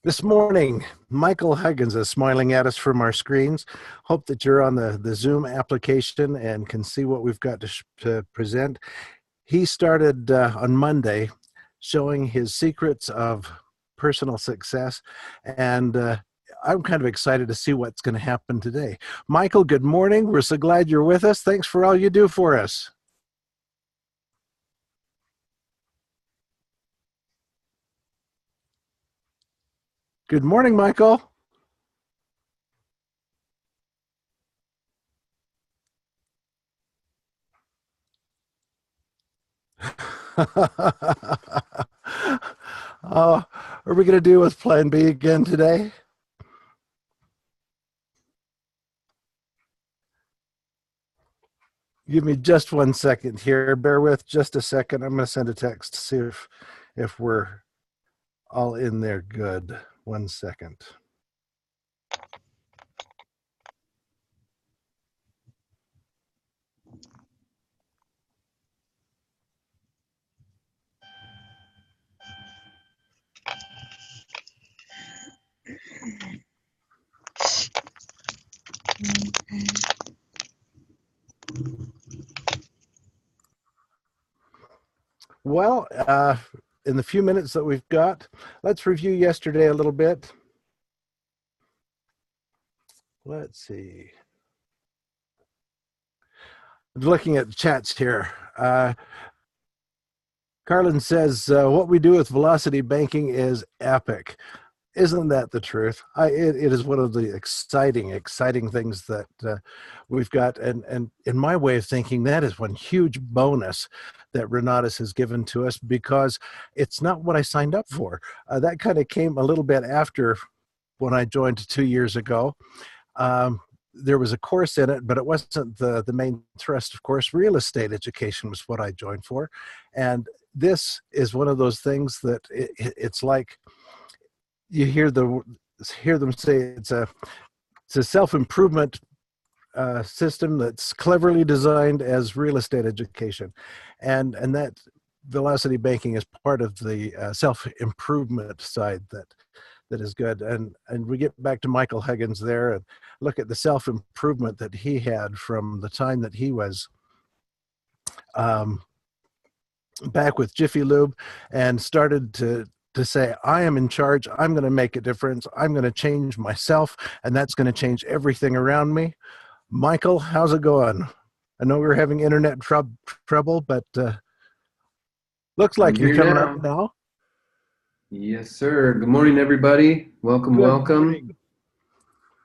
This morning, Michael Huggins is smiling at us from our screens. Hope that you're on the Zoom application and can see what we've got to present. He started on Monday showing his secrets of personal success, and I'm kind of excited to see what's going to happen today. Michael, good morning. We're so glad you're with us. Thanks for all you do for us. Good morning, Michael. Oh, are we going to do with Plan B again today? Give me just 1 second here. Bear with just a second. I'm going to send a text to see if we're all in there good. 1 second. Well, in the few minutes that we've got, let's review yesterday a little bit. Let's see. Looking at the chats here. Carlin says, what we do with velocity banking is epic. Isn't that the truth? It is one of the exciting things that we've got. And in my way of thinking, that is one huge bonus that Renatus has given to us because it's not what I signed up for. That kind of came a little bit after when I joined 2 years ago. There was a course in it, but it wasn't the main thrust. Of course, real estate education was what I joined for. And this is one of those things that it's like, you hear them say it's a self-improvement system that's cleverly designed as real estate education, and that velocity banking is part of the self-improvement side that is good. And we get back to Michael Huggins there and look at the self-improvement that he had from the time that he was back with Jiffy Lube and started to say, I am in charge. I'm going to make a difference. I'm going to change myself, and that's going to change everything around me. Michael, how's it going? I know we're having internet trouble, but looks I'm like you're here coming up now. now. Yes, sir. Good morning, everybody. Welcome, Good welcome. morning.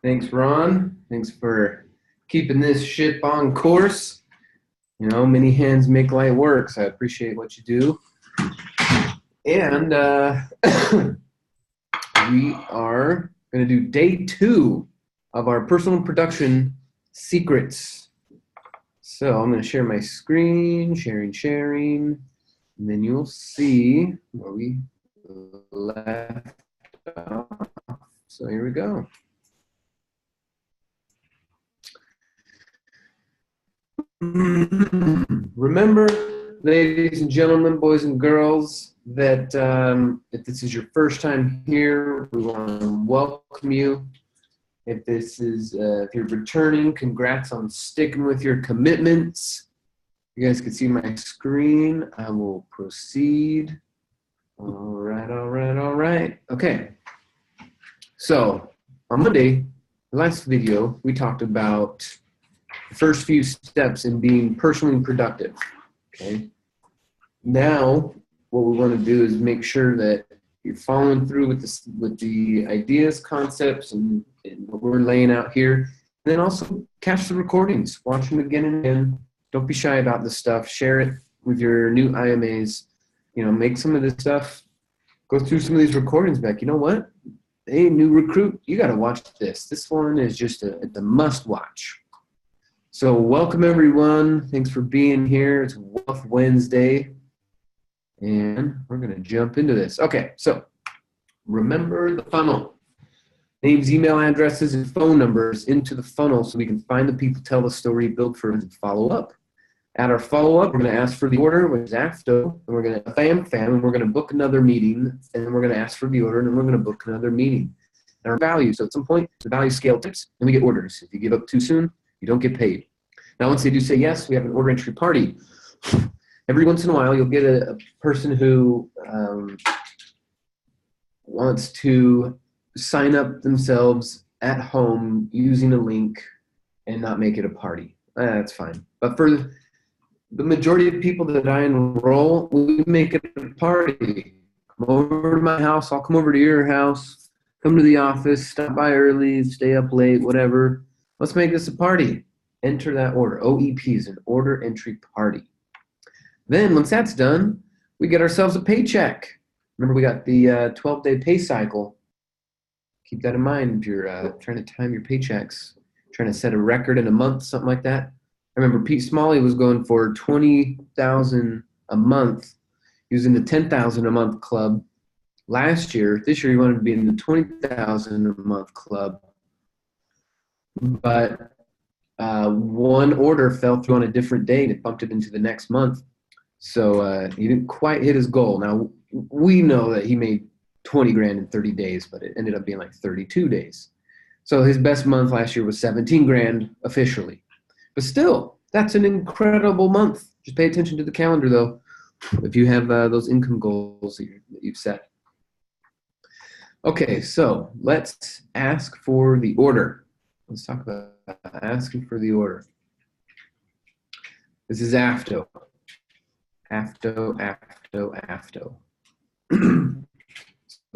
Thanks, Ron. Thanks for keeping this ship on course. You know, many hands make light work, so I appreciate what you do. And we are going to do day 2 of our personal production secrets. So I'm going to share my screen, sharing, and then you'll see where we left off. So here we go. Remember, ladies and gentlemen, boys and girls, that if this is your first time here, we want to welcome you. If you're returning, congrats on sticking with your commitments. You guys can see my screen. I will proceed. All right. Okay. So on Monday, the last video, we talked about the first few steps in being personally productive. Okay. Now, what we want to do is make sure that you're following through with the ideas, concepts, and what we're laying out here. And then also catch the recordings, watch them again and again. Don't be shy about this stuff. Share it with your new IMAs. You know, make some of this stuff. Go through some of these recordings back. You know what? Hey, new recruit, you got to watch this. This one is just a must watch. So welcome, everyone. Thanks for being here. It's Wealth Wednesday. And we're going to jump into this. Okay, so remember the funnel. Names, email addresses, and phone numbers into the funnel so we can find the people, tell the story, build for, and follow up. At our follow-up, we're going to ask for the order, which is AFTO, and we're going to fam, and we're going to book another meeting, and we're going to ask for the order, and then we're going to book another meeting. And our value, so at some point, the value scale tips, and we get orders. If you give up too soon, you don't get paid. Now, once they do say yes, we have an order entry party. Every once in a while, you'll get a person who wants to sign up themselves at home using a link and not make it a party. That's fine. But for the majority of people that I enroll, we make it a party. Come over to my house. I'll come over to your house. Come to the office. Stop by early. Stay up late. Whatever. Let's make this a party. Enter that order. OEP is an order entry party. Then once that's done, we get ourselves a paycheck. Remember, we got the 12-day pay cycle. Keep that in mind if you're trying to time your paychecks, trying to set a record in a month, something like that. I remember Pete Smalley was going for $20,000 a month using the $10,000 a month club last year. This year he wanted to be in the $20,000 a month club, but one order fell through on a different day and it bumped it into the next month. So he didn't quite hit his goal. Now we know that he made 20 grand in 30 days, but it ended up being like 32 days. So his best month last year was 17 grand officially. But still, that's an incredible month. Just pay attention to the calendar, though, if you have those income goals that you've set. Okay, so let's ask for the order. Let's talk about asking for the order. This is AFTO. AFTO.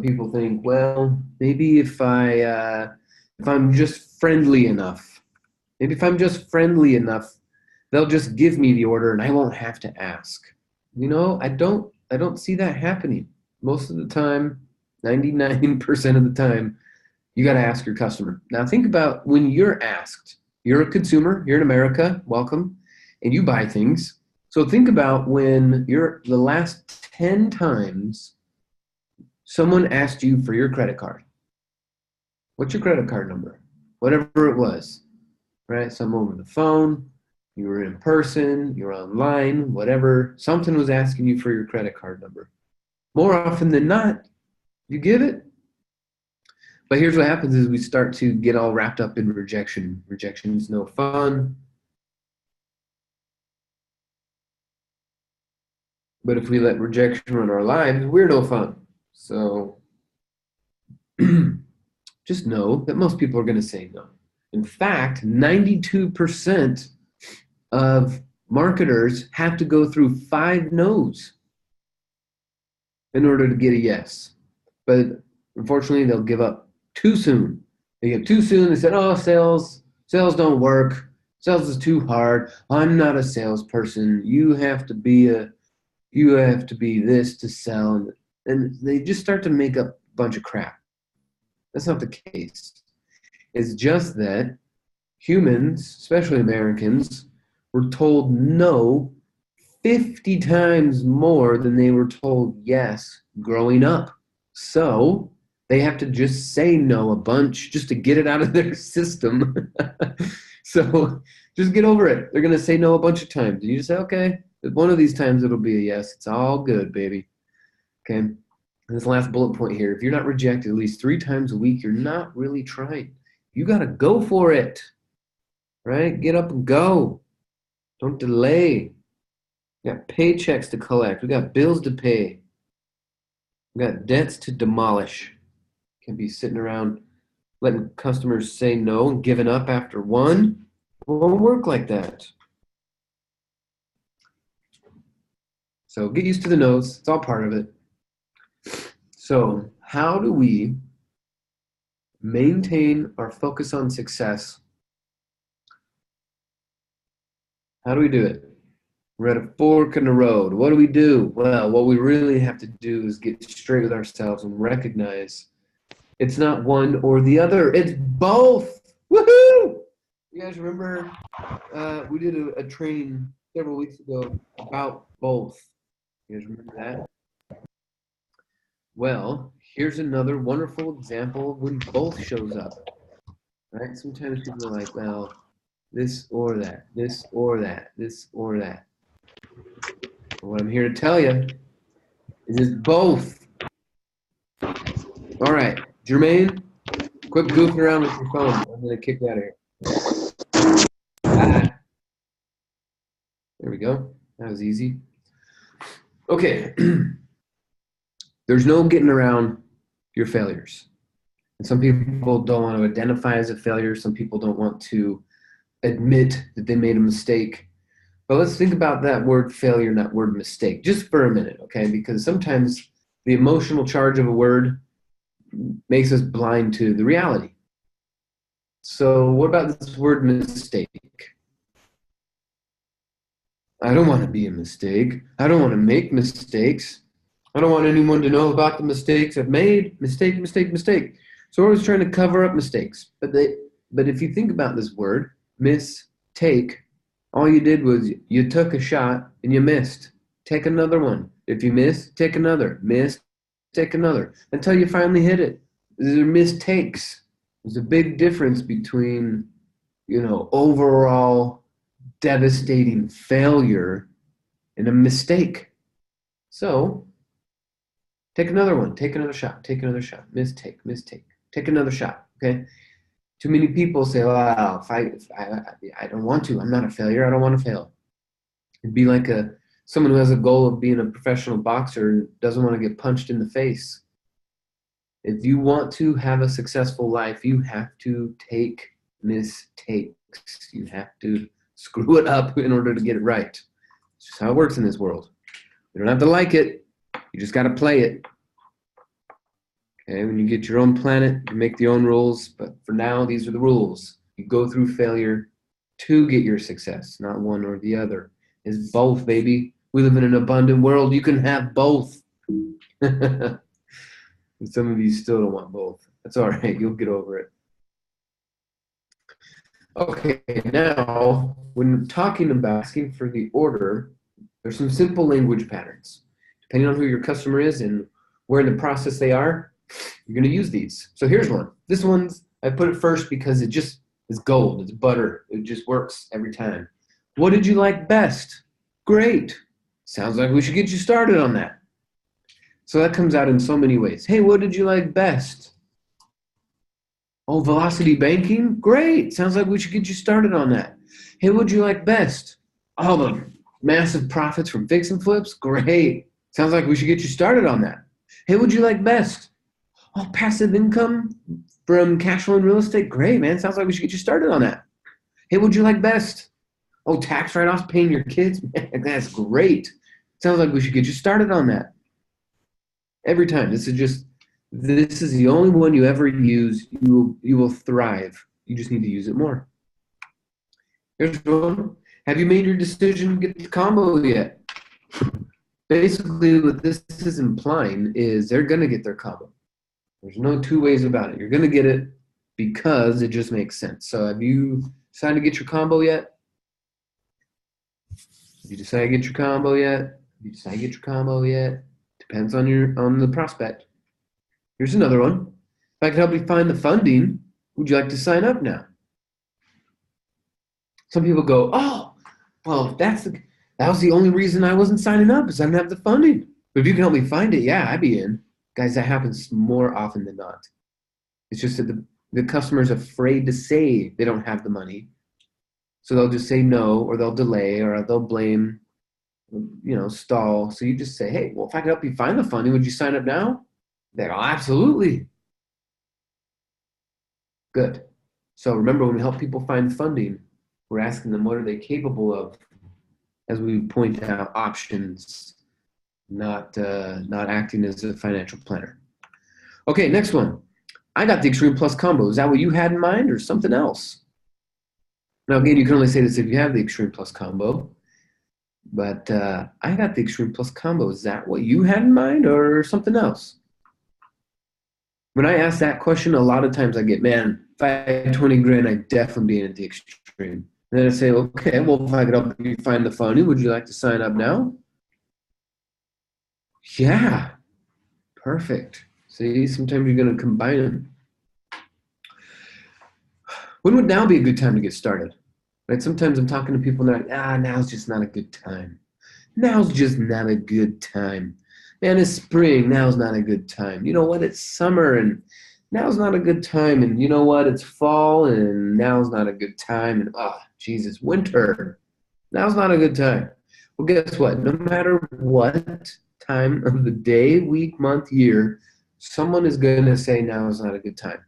People think, well, maybe if I'm just friendly enough. Maybe if I'm just friendly enough, they'll just give me the order and I won't have to ask. You know, I don't see that happening. Most of the time, 99% of the time, you got to ask your customer. Now think about when you're asked. You're a consumer, you're in America, welcome, and you buy things. So think about when you're the last 10 times someone asked you for your credit card. What's your credit card number? Whatever it was. Right? Some over the phone, you were in person, you're online, whatever. Something was asking you for your credit card number. More often than not, you give it. But here's what happens is we start to get all wrapped up in rejection. Rejection is no fun. But if we let rejection run our lives, we're no fun. So just know that most people are going to say no. In fact, 92% of marketers have to go through 5 no's in order to get a yes. But unfortunately, they'll give up too soon. They give too soon. They said, oh, sales don't work. Sales is too hard. I'm not a salesperson. You have to be this to sell. And they just start to make up a bunch of crap. That's not the case. It's just that humans, especially Americans, were told no 50 times more than they were told yes growing up. So they have to just say no a bunch just to get it out of their system. So just get over it. They're going to say no a bunch of times. And you just say, okay, one of these times it'll be a yes. It's all good, baby. Okay. And this last bullet point here, if you're not rejected at least 3 times a week, you're not really trying. You got to go for it, right? Get up and go. Don't delay. We got paychecks to collect. We got bills to pay. We got debts to demolish. Can't be sitting around letting customers say no and giving up after one. It won't work like that. So get used to the no's. It's all part of it. So how do we maintain our focus on success? How do we do it? We're at a fork in the road. What do we do? Well, what we really have to do is get straight with ourselves and recognize it's not one or the other. It's both. Woohoo! You guys remember we did a training several weeks ago about both. You guys remember that? Well, here's another wonderful example of when both shows up. Right? Sometimes people are like, well, this or that, this or that, this or that. What I'm here to tell you is it's both. All right, Jermaine, quit goofing around with your phone. I'm going to kick you out of here. Ah, there we go. That was easy. Okay. There's no getting around your failures. And some people don't want to identify as a failure. Some people don't want to admit that they made a mistake. But let's think about that word failure and that word mistake just for a minute, okay? Because sometimes the emotional charge of a word makes us blind to the reality. So what about this word mistake? I don't want to be a mistake. I don't want to make mistakes. I don't want anyone to know about the mistakes I've made. Mistake, mistake, mistake. So we're always trying to cover up mistakes. But if you think about this word, mistake, all you did was you took a shot and you missed. Take another one. If you miss, take another. Miss, take another. Until you finally hit it. These are mistakes. There's a big difference between, overall devastating failure and a mistake. So take another one. Take another shot. Take another shot. Mistake. Take another shot. Okay. Too many people say, "Well, if I don't want to. I'm not a failure. I don't want to fail." It'd be like someone who has a goal of being a professional boxer and doesn't want to get punched in the face. If you want to have a successful life, you have to take mistakes. You have to screw it up in order to get it right. It's just how it works in this world. You don't have to like it. You just got to play it. Okay, when you get your own planet, you make your own rules. But for now, these are the rules. You go through failure to get your success, not one or the other. It's both, baby. We live in an abundant world. You can have both. And some of you still don't want both. That's all right. You'll get over it. Okay, now, when talking about asking for the order, there's some simple language patterns. Depending on who your customer is and where in the process they are, you're going to use these. So here's one. This one's, I put it first because it just is gold. It's butter. It just works every time. What did you like best? Great. Sounds like we should get you started on that. So that comes out in so many ways. Hey, what did you like best? Oh, velocity banking? Great. Sounds like we should get you started on that. Hey, what'd you like best? Oh, the massive profits from fix and flips? Great. Sounds like we should get you started on that. Hey, what'd you like best? Oh, passive income from cash flow and real estate? Great, man. Sounds like we should get you started on that. Hey, what'd you like best? Oh, tax write-offs paying your kids? Man, that's great. Sounds like we should get you started on that. Every time. This is the only one you ever use. You will thrive. You just need to use it more. Here's one. Have you made your decision to get the combo yet? Basically, what this is implying is they're going to get their combo. There's no two ways about it. You're going to get it because it just makes sense. So have you decided to get your combo yet? Have you decided to get your combo yet? Have you decided to get your combo yet? Depends on the prospect. Here's another one. If I could help you find the funding, would you like to sign up now? Some people go, oh, well, that was the only reason I wasn't signing up is I didn't have the funding. But if you can help me find it, yeah, I'd be in. Guys, that happens more often than not. It's just that the customer's afraid to say they don't have the money. So they'll just say no, or they'll delay, or they'll blame, stall. So you just say, hey, well, if I could help you find the funding, would you sign up now? They go, absolutely. Good. So remember, when we help people find funding, we're asking them what are they capable of, as we point out options, not acting as a financial planner. Okay, next one. I got the Extreme Plus combo. Is that what you had in mind or something else? Now, again, you can only say this if you have the Extreme Plus combo. But I got the Extreme Plus combo. Is that what you had in mind or something else? When I ask that question, a lot of times I get, man, if I had 20 grand, I'd definitely be in the Extreme. And then I say, okay, well, if I could help you find the funding, would you like to sign up now? Yeah, perfect. See, sometimes you're going to combine them. When would now be a good time to get started? Right? Sometimes I'm talking to people and they're like, now's just not a good time. Now's just not a good time. Man, it's spring. Now's not a good time. You know what? It's summer and now's not a good time. And you know what? It's fall and now's not a good time. And oh, Jesus, winter. Now's not a good time. Well, guess what? No matter what time of the day, week, month, year, someone is going to say now is not a good time.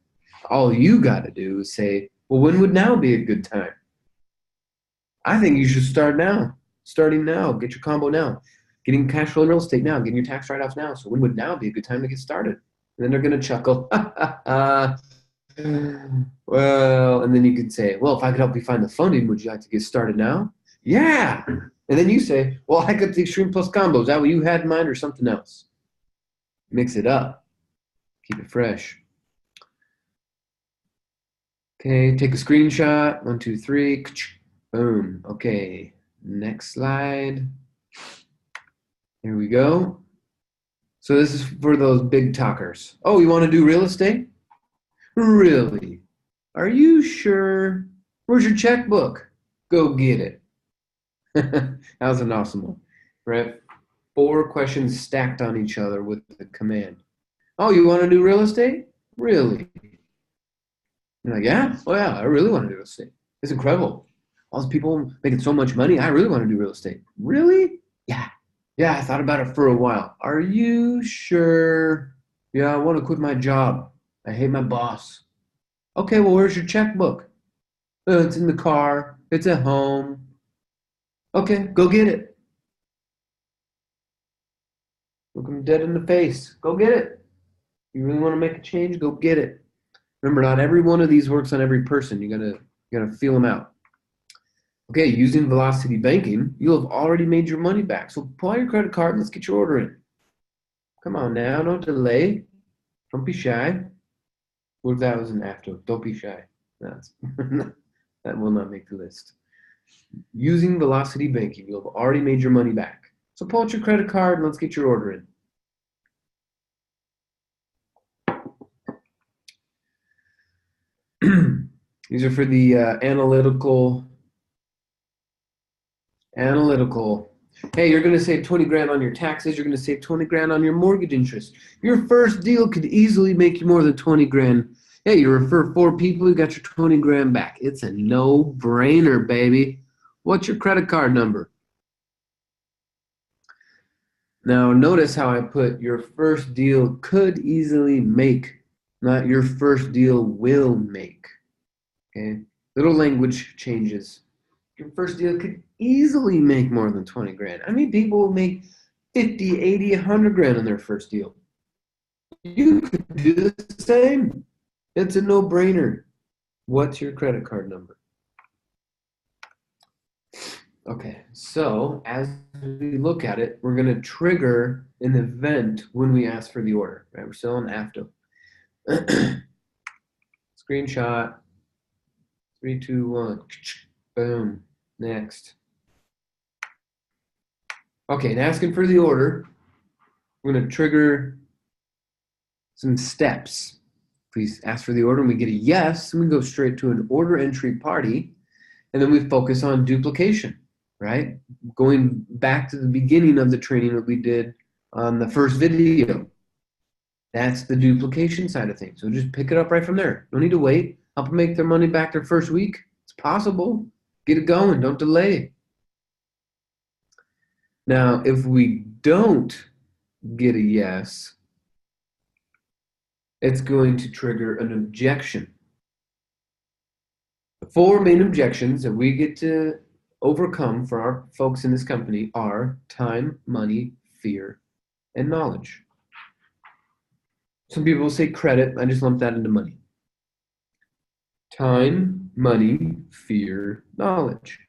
All you got to do is say, well, when would now be a good time? I think you should start now. Starting now. Get your combo now. Getting cash flow in real estate now. Getting your tax write-offs now. So when would now be a good time to get started? And then they're going to chuckle. Well, and then you could say, well, if I could help you find the funding, would you like to get started now? Yeah. And then you say, well, I got the Extreme Plus combo. Is that what you had in mind or something else? Mix it up. Keep it fresh. Okay, take a screenshot. 1, 2, 3. Boom. Okay, next slide. Here we go. So this is for those big talkers. Oh, you want to do real estate? Really? Are you sure? Where's your checkbook? Go get it. That was an awesome one, right? 4 questions stacked on each other with the command. Oh, you want to do real estate? Really? You're like, yeah? Oh, yeah, I really want to do real estate. It's incredible. All those people making so much money. I really want to do real estate. Really? Yeah. Yeah, I thought about it for a while. Are you sure? Yeah, I want to quit my job. I hate my boss. Okay, well, where's your checkbook? It's in the car. It's at home. Okay, go get it. Look them dead in the face. Go get it. You really want to make a change? Go get it. Remember, not every one of these works on every person. You gotta feel them out. Okay, using Velocity Banking, you'll have already made your money back. So pull out your credit card and let's get your order in. Come on now, don't delay. Don't be shy. What if that was an after? Don't be shy. That's, that will not make the list. Using Velocity Banking, you'll have already made your money back. So pull out your credit card and let's get your order in. These are for the analytical. Hey, you're going to save 20 grand on your taxes. You're going to save 20 grand on your mortgage interest. Your first deal could easily make you more than 20 grand. Hey, you refer 4 people, you got your 20 grand back. It's a no-brainer, baby. What's your credit card number? Now, notice how I put your first deal could easily make, not your first deal will make. Okay, little language changes. Your first deal could easily make more than 20 grand. I mean, people will make 50, 80, 100 grand on their first deal. You could do the same. It's a no-brainer. What's your credit card number? Okay, so as we look at it, we're going to trigger an event when we ask for the order. Right? We're still on after. Screenshot. 3, 2, 1. Boom. Next. Okay, and asking for the order, we're going to trigger some steps. Please ask for the order and we get a yes, and we go straight to an order entry party, and then we focus on duplication, right? Going back to the beginning of the training that we did on the first video. That's the duplication side of things. So just pick it up right from there. No need to wait. Help them make their money back their first week. It's possible. Get it going. Don't delay. Now, if we don't get a yes, it's going to trigger an objection. The 4 main objections that we get to overcome for our folks in this company are time, money, fear, and knowledge. Some people will say credit. I just lump that into money. Time, money, fear, knowledge.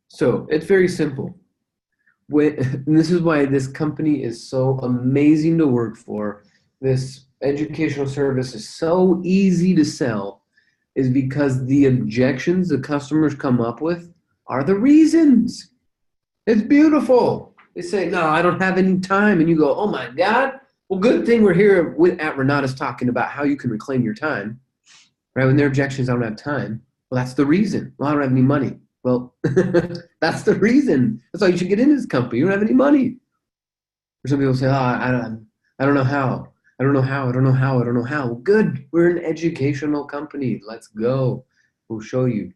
So it's very simple. And this is why this company is so amazing to work for. This educational service is so easy to sell, is because the objections the customers come up with are the reasons. It's beautiful. They say, no, I don't have any time. And you go, oh my God. Well, good thing we're here at Renata's talking about how you can reclaim your time. Right? When their objection is, I don't have time. Well, that's the reason. Well, I don't have any money. Well, that's the reason. That's why you should get into this company. You don't have any money. Or some people say, I don't know how. I don't know how. I don't know how. I don't know how. Well, good. We're an educational company. Let's go. We'll show you.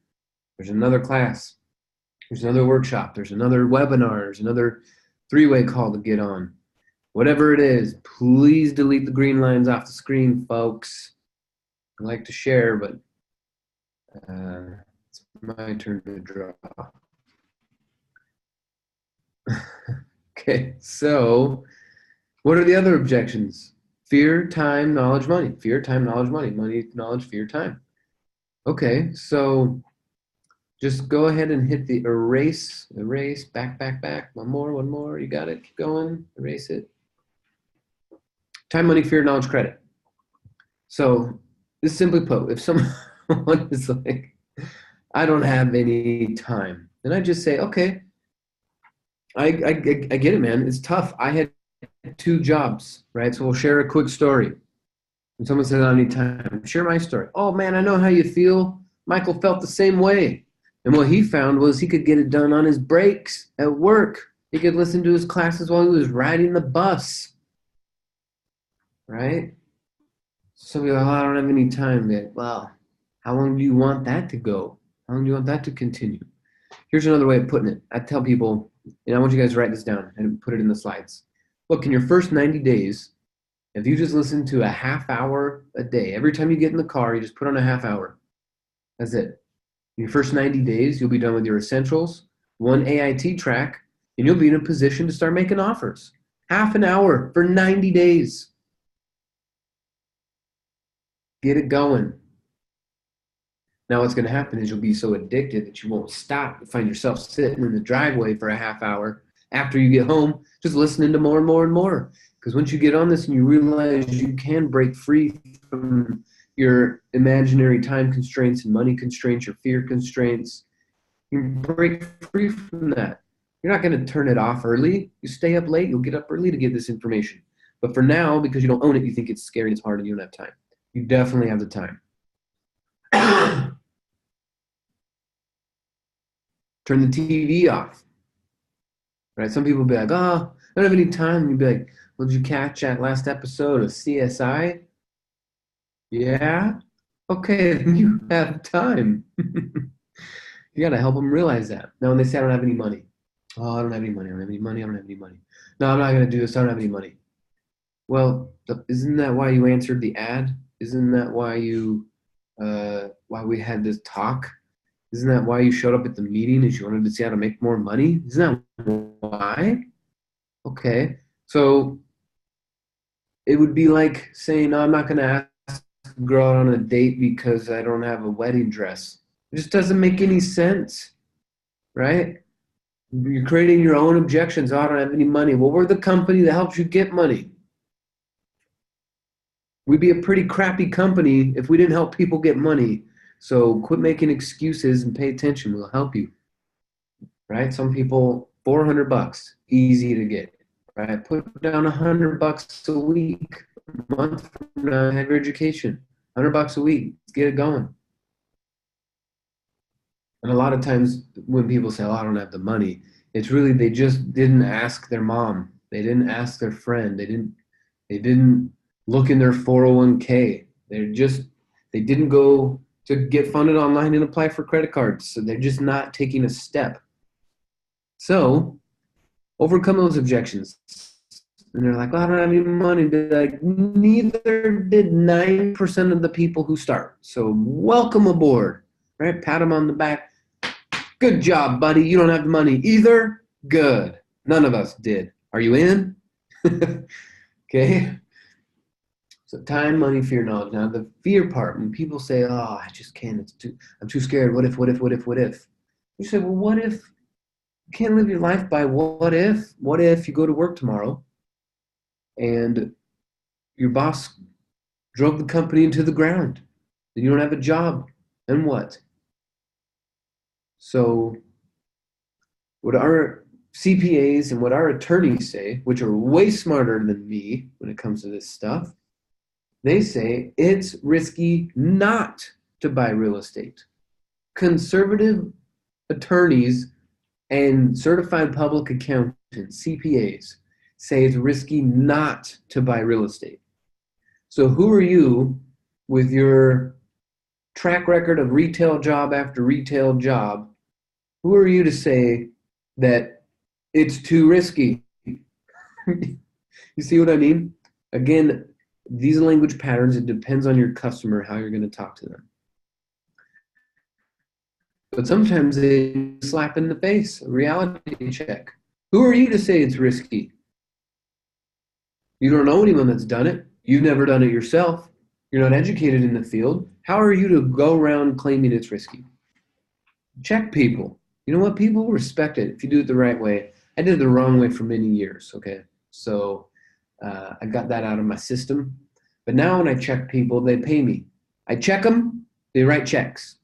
There's another class. There's another workshop. There's another webinar. There's another three-way call to get on. Whatever it is, please delete the green lines off the screen, folks. I like to share, but it's my turn to draw. Okay, so what are the other objections? Fear, time, knowledge, money. Fear, time, knowledge, money. Money, knowledge, fear, time. Okay, so just go ahead and hit the erase, back. One more. You got it. Keep going. Erase it. Time, money, fear, knowledge, credit. So this simply put, if someone is like, I don't have any time, then I just say, okay, I get it, man. It's tough. I had 2 jobs, right? So we'll share a quick story. And someone says, I don't need time. Share my story. Oh, man, I know how you feel. Michael felt the same way. And what he found was he could get it done on his breaks at work. He could listen to his classes while he was riding the bus, right? Some people are like, oh, I don't have any time yet. Well, how long do you want that to go? How long do you want that to continue? Here's another way of putting it. I tell people, and I want you guys to write this down and put it in the slides. Look, in your first 90 days, if you just listen to a half hour a day, every time you get in the car, you just put on a half hour. That's it. In your first 90 days, you'll be done with your essentials, 1 AIT track, and you'll be in a position to start making offers. Half an hour for 90 days. Get it going. Now what's going to happen is you'll be so addicted that you won't stop. You'll find yourself sitting in the driveway for a half hour after you get home, just listening to more and more and more. Because once you get on this and you realize you can break free from your imaginary time constraints and money constraints, your fear constraints, you break free from that. You're not going to turn it off early. You stay up late. You'll get up early to get this information. But for now, because you don't own it, you think it's scary, it's hard, and you don't have time. You definitely have the time. Turn the TV off. Right? Some people will be like, oh, I don't have any time. And you'd be like, well, did you catch that last episode of CSI? Yeah? Okay, then you have time. You got to help them realize that. Now, when they say, I don't have any money. Oh, I don't have any money. I don't have any money. I don't have any money. No, I'm not going to do this. I don't have any money. Well, isn't that why you answered the ad? Isn't that why why we had this talk? Isn't that why you showed up at the meeting? Is you wanted to see how to make more money? Isn't that why? Okay. So it would be like saying, no, I'm not going to ask a girl out on a date because I don't have a wedding dress. It just doesn't make any sense, right? You're creating your own objections. Oh, I don't have any money. Well, we're the company that helps you get money. We'd be a pretty crappy company if we didn't help people get money. So quit making excuses and pay attention. We'll help you, right? Some people, $400, easy to get, right? Put down $100 a week, a month from now, have your education. $100 a week, let's get it going. And a lot of times when people say, oh, I don't have the money, it's really they just didn't ask their mom. They didn't ask their friend. They didn't look in their 401k. They didn't go to get funded online and apply for credit cards. So they're just not taking a step. So overcome those objections. And they're like, well, I don't have any money. They're like, neither did 9% of the people who start. So welcome aboard, right? Pat them on the back. Good job, buddy. You don't have the money either. Good. None of us did. Are you in? Okay. So time, money, fear, knowledge. Now the fear part, when people say, oh, I just can't, I'm too scared. What if? You say, well, what if you can't live your life by what if? What if you go to work tomorrow and your boss drove the company into the ground and you don't have a job? Then what? So what our CPAs and what our attorneys say, which are way smarter than me when it comes to this stuff, they say it's risky not to buy real estate. Conservative attorneys and certified public accountants, CPAs, say it's risky not to buy real estate. So who are you with your track record of retail job after retail job? Who are you to say that it's too risky? You see what I mean? Again, these language patterns, it depends on your customer, how you're going to talk to them. But sometimes they slap in the face, a reality check. Who are you to say it's risky? You don't know anyone that's done it. You've never done it yourself. You're not educated in the field. How are you to go around claiming it's risky? Check people. You know what? People respect it if you do it the right way. I did it the wrong way for many years, okay? So I got that out of my system. But now when I check people, they pay me. I check them, they write checks.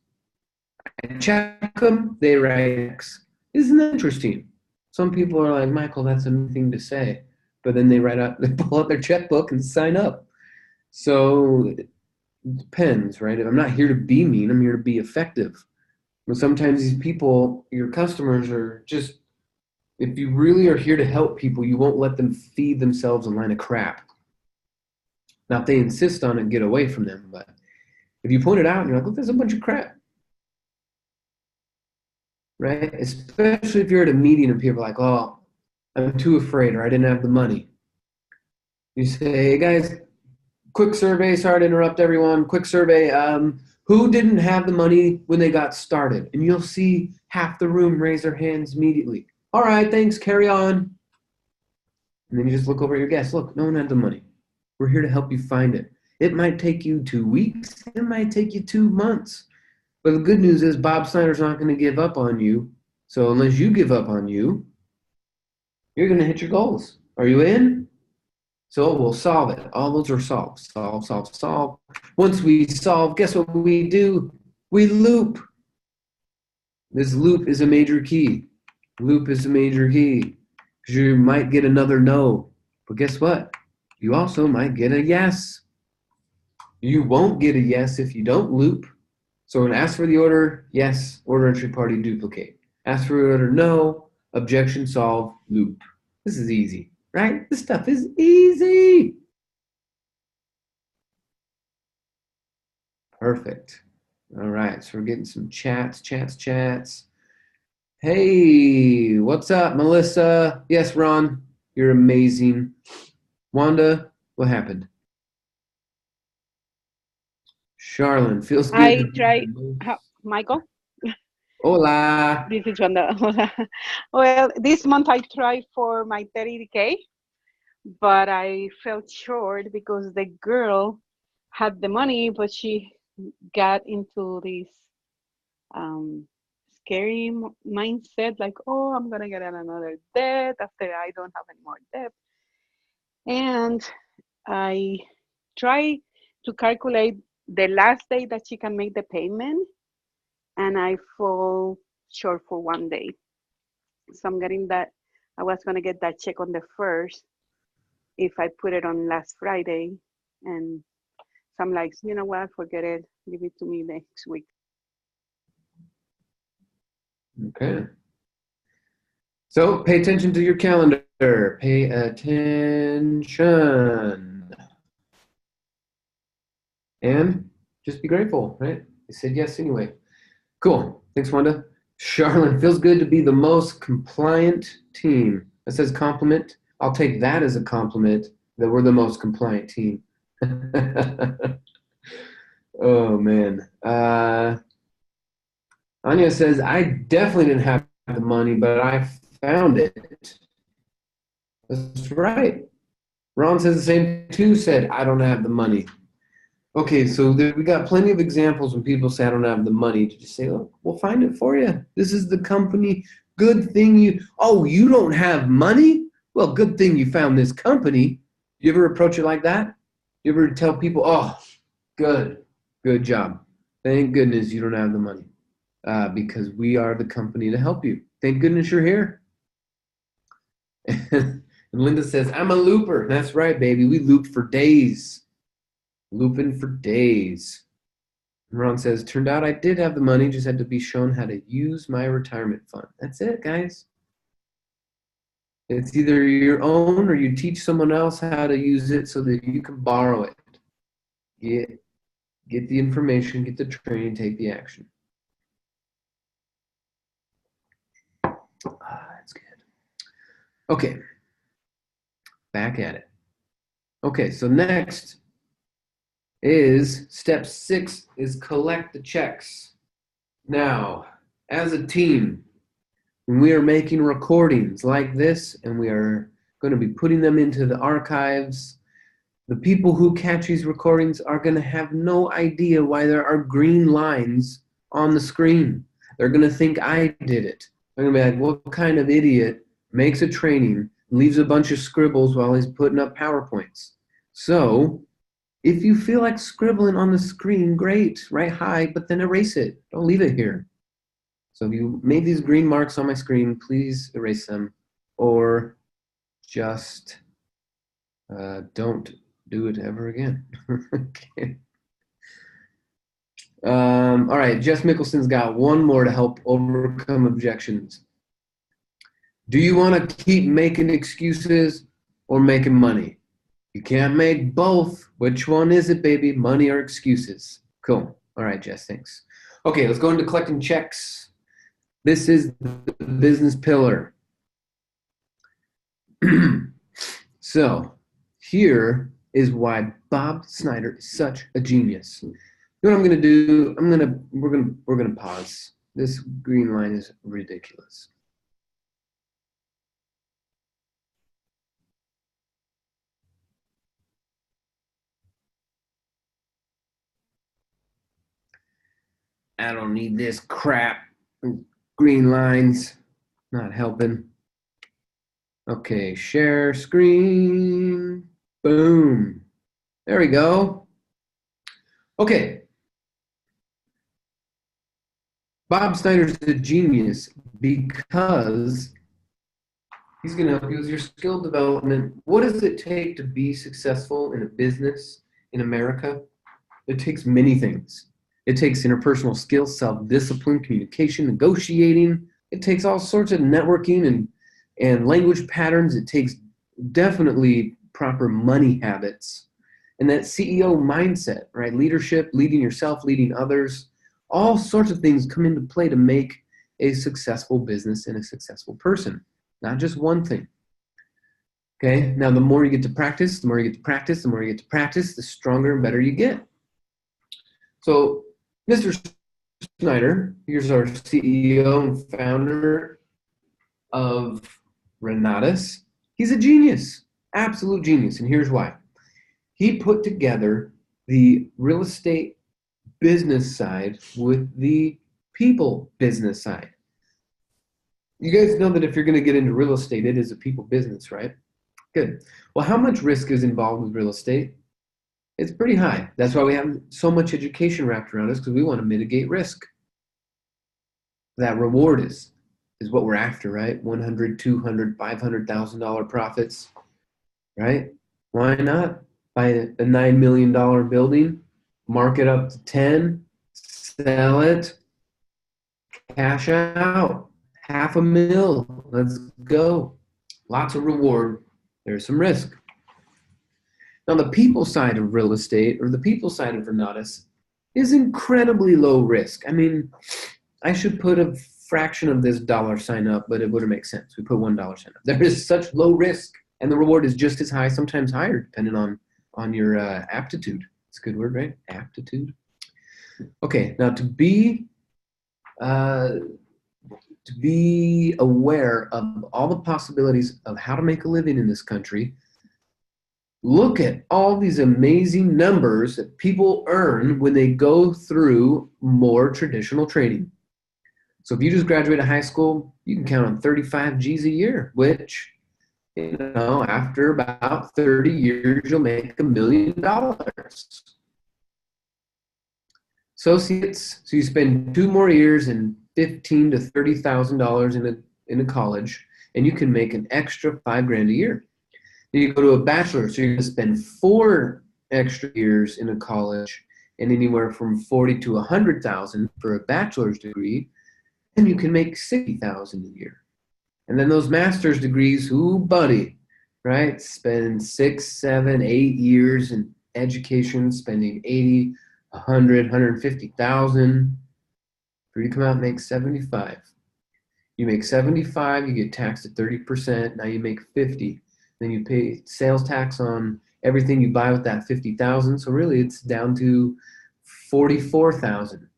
I check them, they write checks. Isn't that interesting? Some people are like, Michael, that's a new thing to say. But then they pull out their checkbook and sign up. So it depends, right? I'm not here to be mean, I'm here to be effective. But sometimes these people, your customers, are just, if you really are here to help people, you won't let them feed themselves a line of crap. Now, if they insist on it, get away from them. But if you point it out and you're like, look, there's a bunch of crap, right? Especially if you're at a meeting and people are like, oh, I'm too afraid, or I didn't have the money. You say, hey, guys, quick survey. Sorry to interrupt everyone. Quick survey. Who didn't have the money when they got started? And you'll see half the room raise their hands immediately. All right, thanks, carry on. And then you just look over at your guests. Look, no one had the money. We're here to help you find it. It might take you 2 weeks. It might take you 2 months. But the good news is Bob Snyder's not going to give up on you. So unless you give up on you, you're going to hit your goals. Are you in? So we'll solve it. All those are solved. Solve, solve, solve. Once we solve, guess what we do? We loop. This loop is a major key. Loop is a major key. Because you might get another no. But guess what? You also might get a yes. You won't get a yes if you don't loop. So when ask for the order, yes, order entry party duplicate. Ask for the order, no, objection solve, loop. This is easy, right? This stuff is easy. Perfect. All right, so we're getting some chats. Hey, what's up, Melissa? Yes, Ron, you're amazing. Wanda, what happened? Charlene, feels good. I try, Michael. Hola. This is Wanda. Well, this month I tried for my 30K, but I felt short because the girl had the money, but she got into this scary mindset, like, oh, I'm gonna get another debt after I don't have any more debt. And I try to calculate the last day that she can make the payment, and I fall short for 1 day. So I'm getting that. I was gonna get that check on the first if I put it on last Friday, and so I'm like, you know what? Forget it. Give it to me next week. Okay. So pay attention to your calendar. Pay attention. And just be grateful, right? They said yes anyway. Cool. Thanks, Wanda. Charlotte, feels good to be the most compliant team. That says compliment. I'll take that as a compliment that we're the most compliant team. Oh, man. Anya says, I definitely didn't have the money, but I found it. That's right. Ron says the same too, said, I don't have the money. Okay, so we got plenty of examples when people say, I don't have the money, to just say, oh, we'll find it for you. This is the company. Good thing you don't have money? Well, good thing you found this company. You ever approach it like that? You ever tell people, oh, good job. Thank goodness you don't have the money. Because we are the company to help you. Thank goodness you're here. And Linda says, I'm a looper. That's right, baby. We looped for days. Looping for days. Ron says, turned out I did have the money, just had to be shown how to use my retirement fund. That's it, guys. It's either your own or you teach someone else how to use it so that you can borrow it. Get the information, get the training, take the action. That's good. Okay. Back at it. Okay, so next is step 6 is collect the checks. Now, as a team, when we are making recordings like this and we are going to be putting them into the archives, the people who catch these recordings are going to have no idea why there are green lines on the screen. They're going to think I did it. They're going to be like, what kind of idiot makes a training, leaves a bunch of scribbles while he's putting up PowerPoints? So if you feel like scribbling on the screen, great, write hi, but then erase it. Don't leave it here. So if you made these green marks on my screen, please erase them, or just don't do it ever again. Okay. All right, Jess Mickelson's got one more to help overcome objections. Do you want to keep making excuses or making money? You can't make both. Which one is it, baby? Money or excuses? Cool. All right, Jess, thanks. Okay, let's go into collecting checks. This is the business pillar. So here is why Bob Snyder is such a genius. You know what I'm going to do? We're gonna pause. This green line is ridiculous. I don't need this crap. Green lines, not helping. Okay, share screen. Boom. There we go. Okay. Bob Snyder's a genius because he's going to help you with your skill development. What does it take to be successful in a business in America? It takes many things. It takes interpersonal skills, self-discipline, communication, negotiating. It takes all sorts of networking and language patterns. It takes definitely proper money habits and that CEO mindset, right? Leadership, leading yourself, leading others. All sorts of things come into play to make a successful business and a successful person, not just one thing. Okay, now the more you get to practice, the more you get to practice, the more you get to practice, the stronger and better you get. So, Mr. Snyder, here's our CEO and founder of Renatus. He's a genius, absolute genius, and here's why. He put together the real estate business side with the people business side. You guys know that if you're going to get into real estate, it is a people business, right? Good. Well, how much risk is involved with real estate? It's pretty high. That's why we have so much education wrapped around us, because we want to mitigate risk. That reward is what we're after, right? $100,000, $200,000, $500,000 profits, right? Why not buy a $9 million building, mark it up to 10, sell it, cash out, $500,000. Let's go. Lots of reward. There's some risk. Now, the people side of real estate, or the people side of Renatus, is incredibly low risk. I mean, I should put a fraction of this dollar sign up, but it wouldn't make sense. We put $1 sign up. There is such low risk, and the reward is just as high, sometimes higher, depending on your aptitude. It's a good word, right? Aptitude. Okay, now to be aware of all the possibilities of how to make a living in this country, look at all these amazing numbers that people earn when they go through more traditional training. So if you just graduated high school, you can count on 35 G's a year, which, after about 30 years, you'll make $1 million. Associates, so you spend 2 more years and $15,000 to $30,000 in a college, and you can make an extra $5,000 a year. Then you go to a bachelor, so you're going to spend 4 extra years in a college, and anywhere from 40 to 100,000 for a bachelor's degree, then you can make 60,000 a year. And then those master's degrees, ooh, buddy, right? Spend 6, 7, 8 years in education, spending 80, 100, 150,000 for you to come out and make 75. You make 75, you get taxed at 30%. Now you make 50. Then you pay sales tax on everything you buy with that 50,000. So really it's down to 44,000.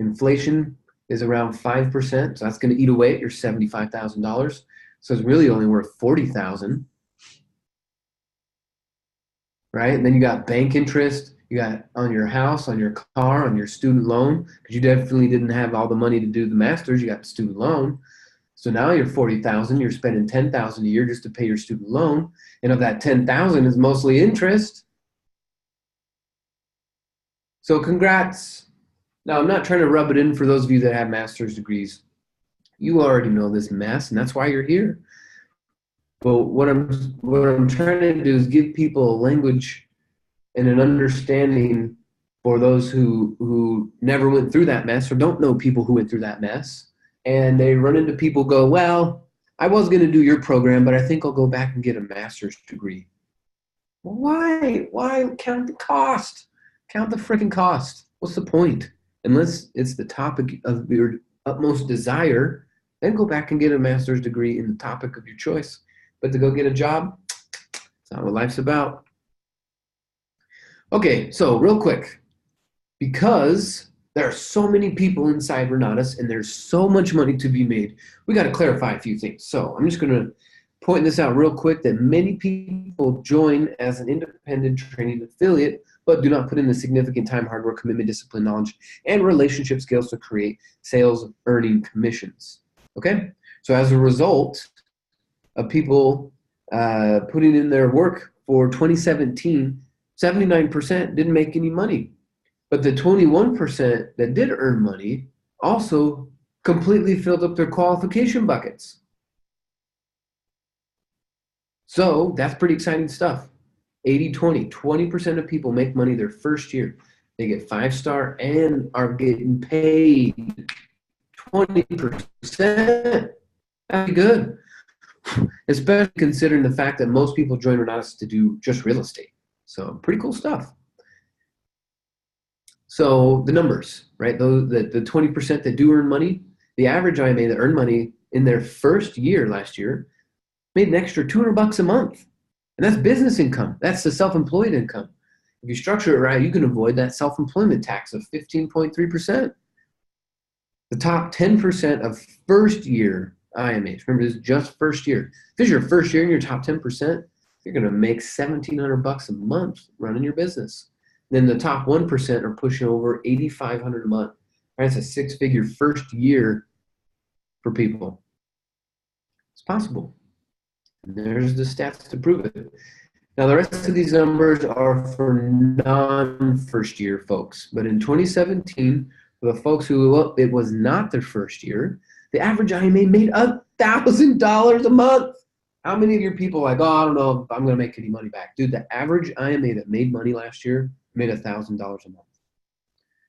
Inflation is around 5%. So that's going to eat away at your $75,000. So it's really only worth 40,000. Right? And then you got bank interest, you got on your house, on your car, on your student loan, because you definitely didn't have all the money to do the master's, you got the student loan. So now you're 40,000, you're spending 10,000 a year just to pay your student loan, and of that 10,000 is mostly interest. So congrats. Now I'm not trying to rub it in for those of you that have master's degrees. You already know this mess, and that's why you're here. But what I'm trying to do is give people a language and an understanding for those who never went through that mess or don't know people who went through that mess. And they run into people go, well, I was going to do your program, but I think I'll go back and get a master's degree. Well, why? Why count the cost? Count the freaking cost. What's the point? Unless it's the topic of your utmost desire, then go back and get a master's degree in the topic of your choice. But to go get a job, it's not what life's about. Okay, so real quick, because there are so many people inside Renatus and there's so much money to be made, we got to clarify a few things. So I'm just going to point this out real quick that many people join as an independent training affiliate, but do not put in the significant time, hard work, commitment, discipline, knowledge, and relationship skills to create sales earning commissions. Okay, so as a result of people putting in their work for 2017, 79% didn't make any money. But the 21% that did earn money also completely filled up their qualification buckets. So that's pretty exciting stuff. 80-20, 20% of people make money their first year. They get 5-star and are getting paid 20%. That'd be good. Especially considering the fact that most people join Renatus to do just real estate. So pretty cool stuff. So the numbers, right? The 20% that do earn money, the average IMA that earned money in their first year last year made an extra $200 a month. And that's business income. That's the self-employed income. If you structure it right, you can avoid that self-employment tax of 15.3%. The top 10% of first year IMAs, remember this is just first year. If this is your first year in your top 10%, you're going to make $1,700 a month running your business. Then the top 1% are pushing over $8,500 a month. That's a 6-figure first year for people. It's possible. And there's the stats to prove it. Now the rest of these numbers are for non-first year folks. But in 2017, for the folks who it was not their first year, the average IMA made $1,000 a month. How many of your people are like, oh, I don't know if I'm going to make any money back? Dude, the average IMA that made money last year made $1,000 a month.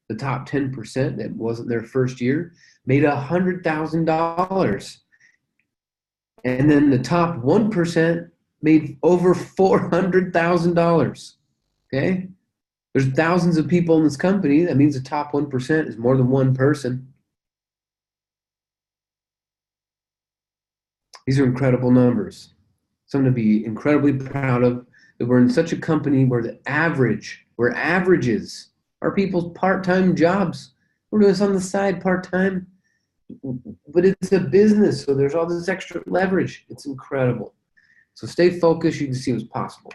The top 10% that wasn't their first year made $100,000. And then the top 1% made over $400,000. Okay? There's thousands of people in this company. That means the top 1% is more than one person. These are incredible numbers. Something to be incredibly proud of, that we're in such a company where where averages are people's part-time jobs. We're doing this on the side part-time, but it's a business, so there's all this extra leverage. It's incredible. So stay focused. You can see what's possible.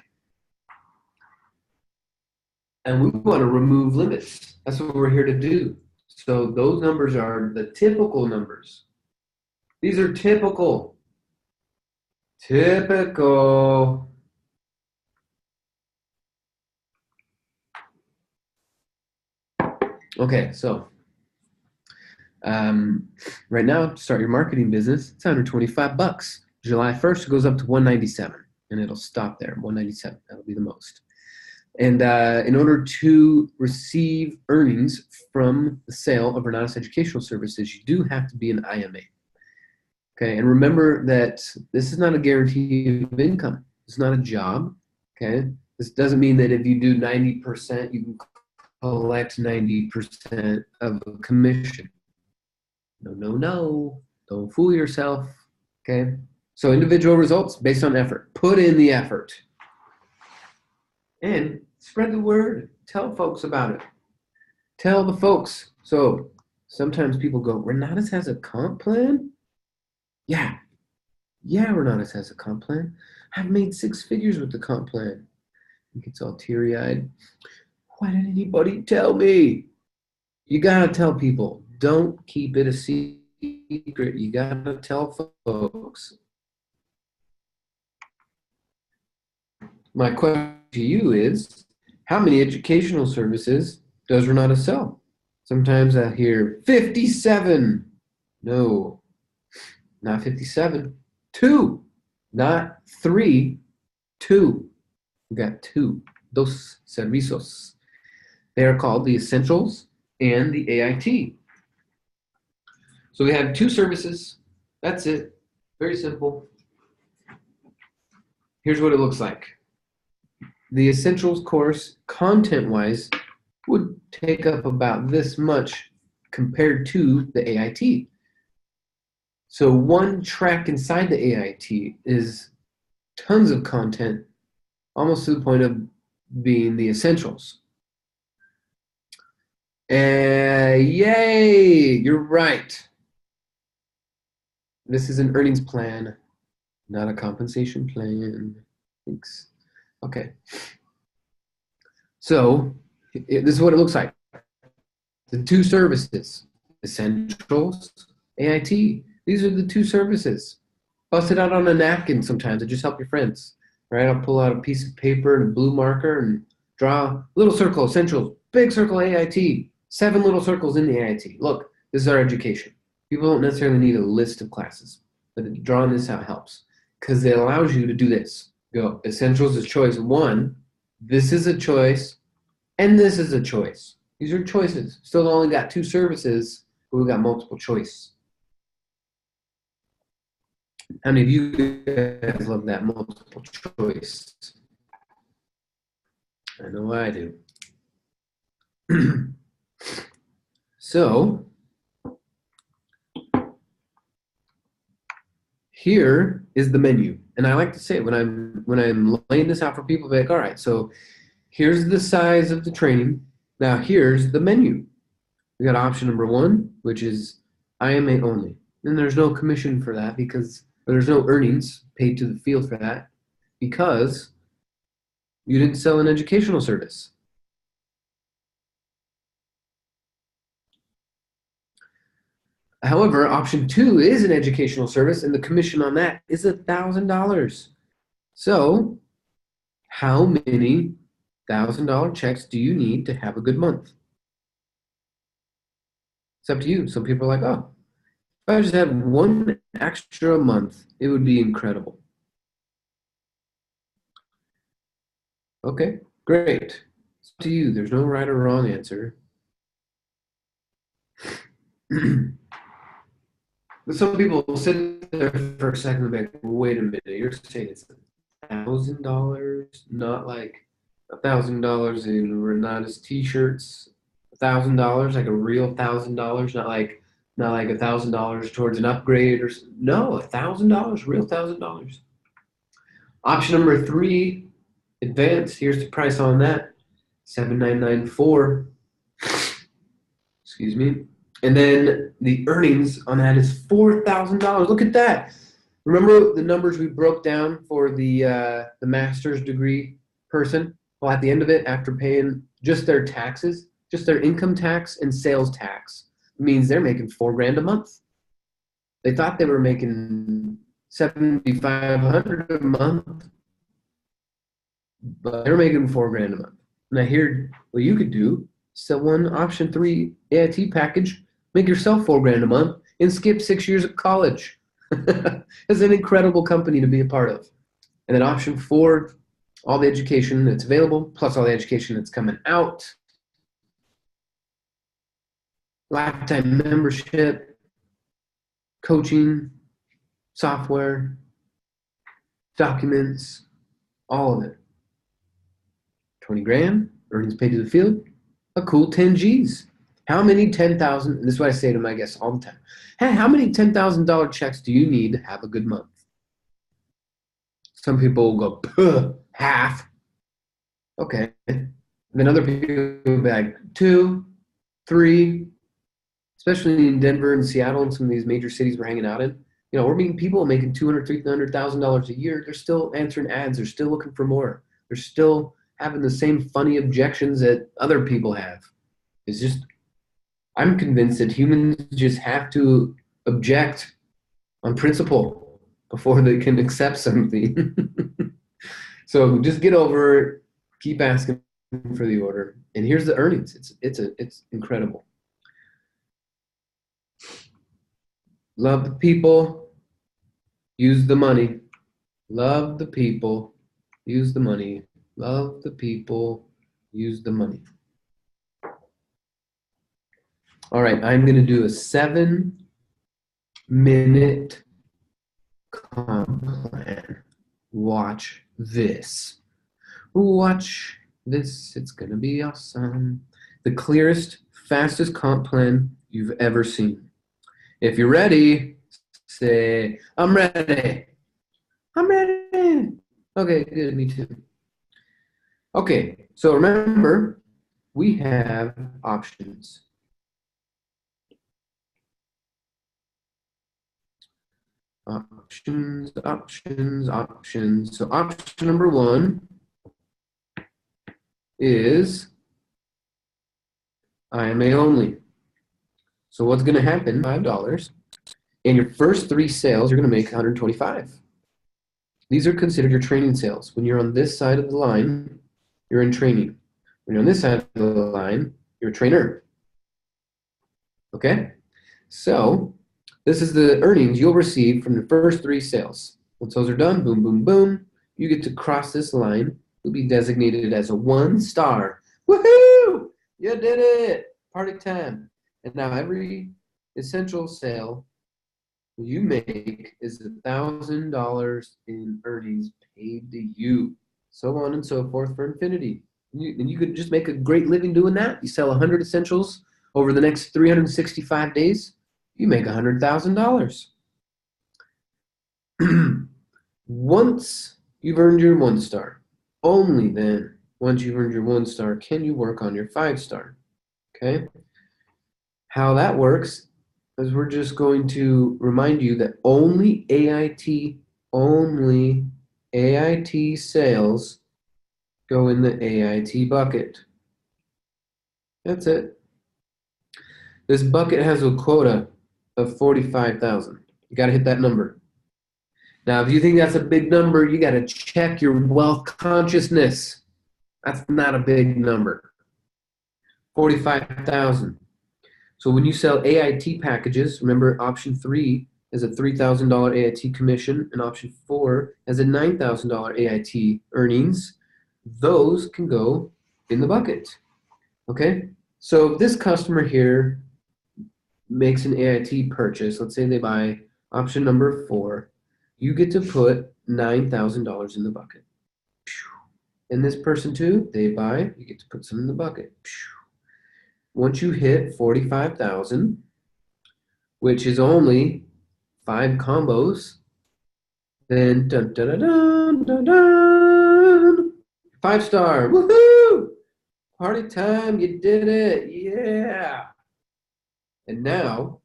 And we want to remove limits. That's what we're here to do. So those numbers are the typical numbers. These are typical. Typical. Okay, so right now, to start your marketing business, it's $125. July 1st, it goes up to $197, and it'll stop there. $197, that'll be the most. And in order to receive earnings from the sale of Renatus Educational Services, you do have to be an IMA. Okay, and remember that this is not a guarantee of income. It's not a job. Okay, this doesn't mean that if you do 90%, you can collect 90% of a commission. No, no, no. Don't fool yourself. Okay, so individual results based on effort. Put in the effort. And spread the word. Tell folks about it. Tell the folks. So sometimes people go, Renatus has a comp plan? Yeah, Renatus has a comp plan. I've made 6 figures with the comp plan. He gets all teary-eyed. Why didn't anybody tell me? You gotta tell people. Don't keep it a secret. You gotta tell folks. My question to you is, how many educational services does Renatus sell? Sometimes I hear 57. No, not 57. 2, not 3, 2. We got 2. Dos servicios. They are called the Essentials and the AIT. So we have 2 services. That's it. Very simple. Here's what it looks like. The Essentials course, content-wise, would take up about this much compared to the AIT. So one track inside the AIT is tons of content, almost to the point of being the Essentials. Yay, you're right. This is an earnings plan, not a compensation plan. Thanks. Okay. So this is what it looks like. The 2 services, Essentials, AIT. These are the 2 services. Bust it out on a napkin sometimes and just help your friends. Right? I'll pull out a piece of paper and a blue marker and draw a little circle, Essentials, big circle, AIT, 7 little circles in the AIT. Look, this is our education. People don't necessarily need a list of classes, but drawing this out helps because it allows you to do this. Go, Essentials is choice 1. This is a choice, and this is a choice. These are choices. Still only got 2 services, but we've got multiple choice. How many of you guys love that multiple choice? I know I do. So here is the menu. And I like to say when I'm laying this out for people, be like, all right, so here's the size of the training. Now here's the menu. We got option number 1, which is IMA only. And there's no commission for that because there's no earnings paid to the field for that because you didn't sell an educational service. However, option 2 is an educational service, and the commission on that is $1,000. So, how many $1,000 checks do you need to have a good month? It's up to you. Some people are like, oh, if I just had 1 extra month, it would be incredible. Okay, great. It's up to you. There's no right or wrong answer. But some people will sit there for a second and be like, wait a minute, you're saying it's $1,000, not like $1,000 in Renatus t-shirts, $1,000, like a real $1,000, not like $1,000 towards an upgrade or no, $1,000, real $1,000. Option number 3, advanced. Here's the price on that, $7,994. Excuse me. And then the earnings on that is $4,000. Look at that. Remember the numbers we broke down for the master's degree person? Well, at the end of it, after paying just their taxes, just their income tax and sales tax, means they're making $4,000 a month. They thought they were making $7,500 a month, but they're making $4,000 a month. Now here, what you could do, sell 1 option 3 AIT package, make yourself $4,000 a month, and skip 6 years of college. It's an incredible company to be a part of. And then option 4, all the education that's available, plus all the education that's coming out. Lifetime membership, coaching, software, documents, all of it. 20 grand, earnings paid to the field, a cool 10 G's. How many 10,000, this is what I say to my guests all the time. Hey, how many $10,000 checks do you need to have a good month? Some people will go, half. Okay. And then other people will be like, 2, 3, especially in Denver and Seattle and some of these major cities we're hanging out in. You know, we're meeting people making $200,000, $300,000 a year. They're still answering ads. They're still looking for more. They're still having the same funny objections that other people have. It's just, I'm convinced that humans just have to object on principle before they can accept something. So just get over it, keep asking for the order. And here's the earnings. It's incredible. Love the people, use the money. Love the people, use the money. Love the people, use the money. All right, I'm going to do a 7-minute comp plan. Watch this. Watch this. It's going to be awesome. The clearest, fastest comp plan you've ever seen. If you're ready, say, I'm ready. I'm ready. Okay, good, me too. Okay, so remember, we have options. Options, options, options. So option number 1 is IMA only. So what's going to happen, $5, and your first 3 sales, you're going to make $125. These are considered your training sales. When you're on this side of the line, you're in training. When you're on this side of the line, you're a trainer. Okay? So this is the earnings you'll receive from the first 3 sales. Once those are done, boom, boom, boom, you get to cross this line. You'll be designated as a 1-star. Woohoo! You did it! Party time. And now every essential sale you make is $1,000 in earnings paid to you. So on and so forth for infinity. And you could just make a great living doing that. You sell 100 essentials over the next 365 days, you make $100,000. Once you've earned your 1-star, only then, once you've earned your 1-star, can you work on your 5-star. Okay? How that works is we're just going to remind you that only AIT sales go in the AIT bucket. That's it. This bucket has a quota of 45,000. You got to hit that number. Now, if you think that's a big number, you got to check your wealth consciousness. That's not a big number. 45,000. So when you sell AIT packages, remember option 3 is a $3,000 AIT commission, and option 4 has a $9,000 AIT earnings. Those can go in the bucket. Okay? So if this customer here makes an AIT purchase, let's say they buy option number 4, you get to put $9,000 in the bucket. And this person too, they buy, you get to put some in the bucket. Once you hit 45,000, which is only 5 combos, then dun, dun, dun, dun, dun, dun, 5-star, woohoo! Party time, you did it, yeah! And now,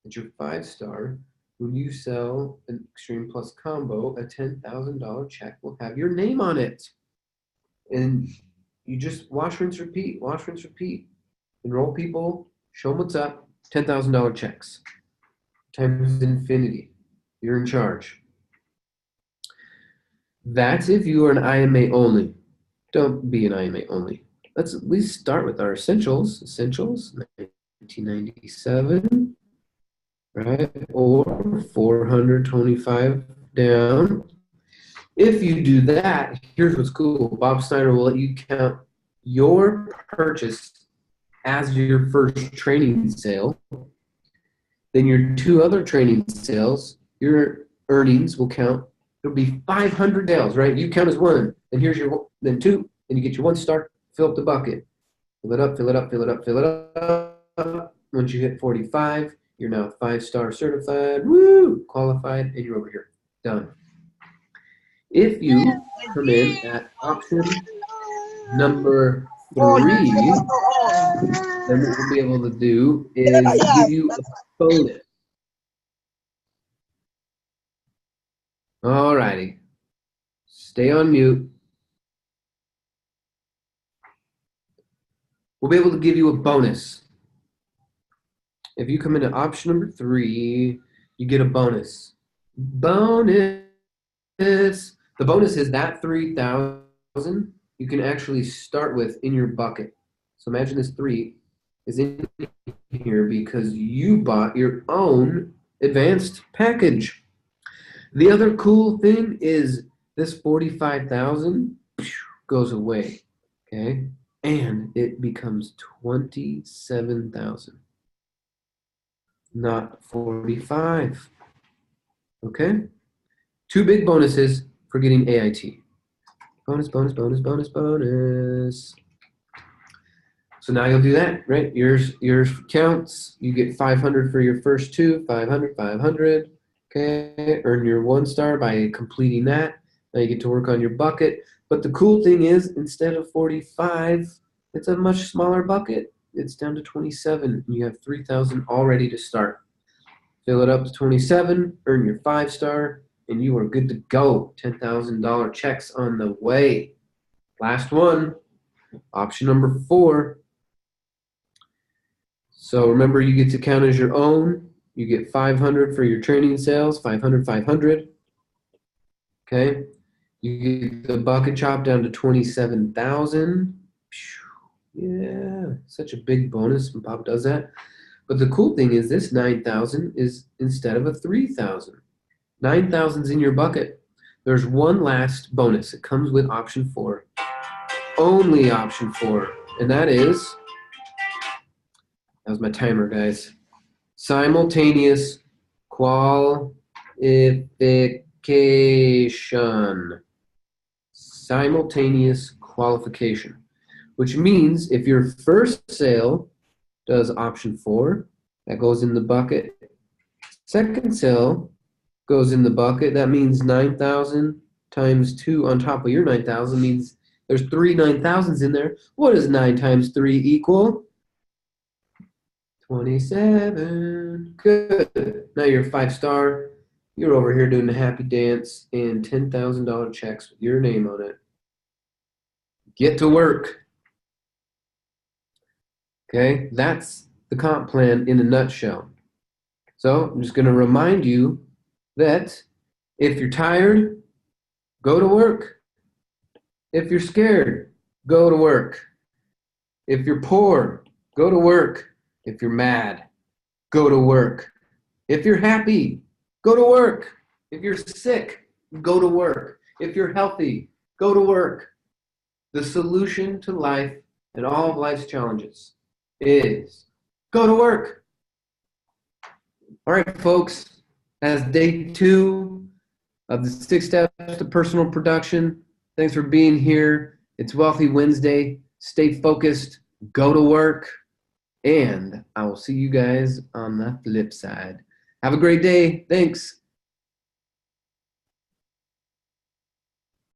at your 5-star, when you sell an Extreme Plus combo, a $10,000 check will have your name on it. And you just wash, rinse, repeat, wash, rinse, repeat. Enroll people, show them what's up, $10,000 checks. Times infinity. You're in charge. That's if you are an IMA only. Don't be an IMA only. Let's at least start with our essentials. Essentials, 1997, right? Or 425 down. If you do that, here's what's cool. Bob Snyder will let you count your purchase as your first training sale. Then your 2 other training sales, your earnings will count. It'll be 500 sales, right? You count as 1, and here's your, then 2, and you get your 1 star, fill up the bucket. Fill it up, fill it up, fill it up, fill it up. Once you hit 45, you're now 5-star certified, woo, qualified, and you're over here. Done. If you come in at option number 3, then what we'll be able to do is give you a bonus. All righty. Stay on mute. We'll be able to give you a bonus. If you come into option number 3, you get a bonus. Bonus. The bonus is that 3,000 you can actually start with in your bucket. So imagine this 3 is in here because you bought your own advanced package. The other cool thing is this 45,000 goes away, okay? And it becomes 27,000, not 45, okay? 2 big bonuses for getting AIT. Bonus, bonus, bonus, bonus, bonus. So now you'll do that, right? Yours counts. You get 500 for your first 2, 500, 500. Okay, earn your 1 star by completing that. Now you get to work on your bucket. But the cool thing is, instead of 45, it's a much smaller bucket. It's down to 27. You have 3,000 all ready to start. Fill it up to 27, earn your 5 star, and you are good to go. $10,000 checks on the way. Last one, option number 4. So remember, you get to count as your own. You get 500 for your training sales, 500, 500. Okay. You get the bucket chop down to 27,000. Yeah, such a big bonus when Pop does that. But the cool thing is this 9,000 is instead of a 3,000. 9,000's in your bucket. There's one last bonus. It comes with option 4. Only option 4. And that was my timer, guys. Simultaneous qualification. Simultaneous qualification. Which means if your first sale does option 4, that goes in the bucket. Second sale goes in the bucket. That means 9,000 times 2 on top of your 9,000 means there's 3 9,000s in there. What does 9 times 3 equal? 27. Good. Now you're a 5-star. You're over here doing a happy dance and $10,000 checks with your name on it. Get to work. Okay, that's the comp plan in a nutshell. So I'm just going to remind you that if you're tired, go to work. If you're scared, go to work. If you're poor, go to work. If you're mad, go to work. If you're happy, go to work. If you're sick, go to work. If you're healthy, go to work. The solution to life and all of life's challenges is go to work. All right, folks, that's day 2 of the 6 steps to personal production. Thanks for being here. It's Wealthy Wednesday. Stay focused, go to work, and I will see you guys on the flip side. Have a great day. Thanks.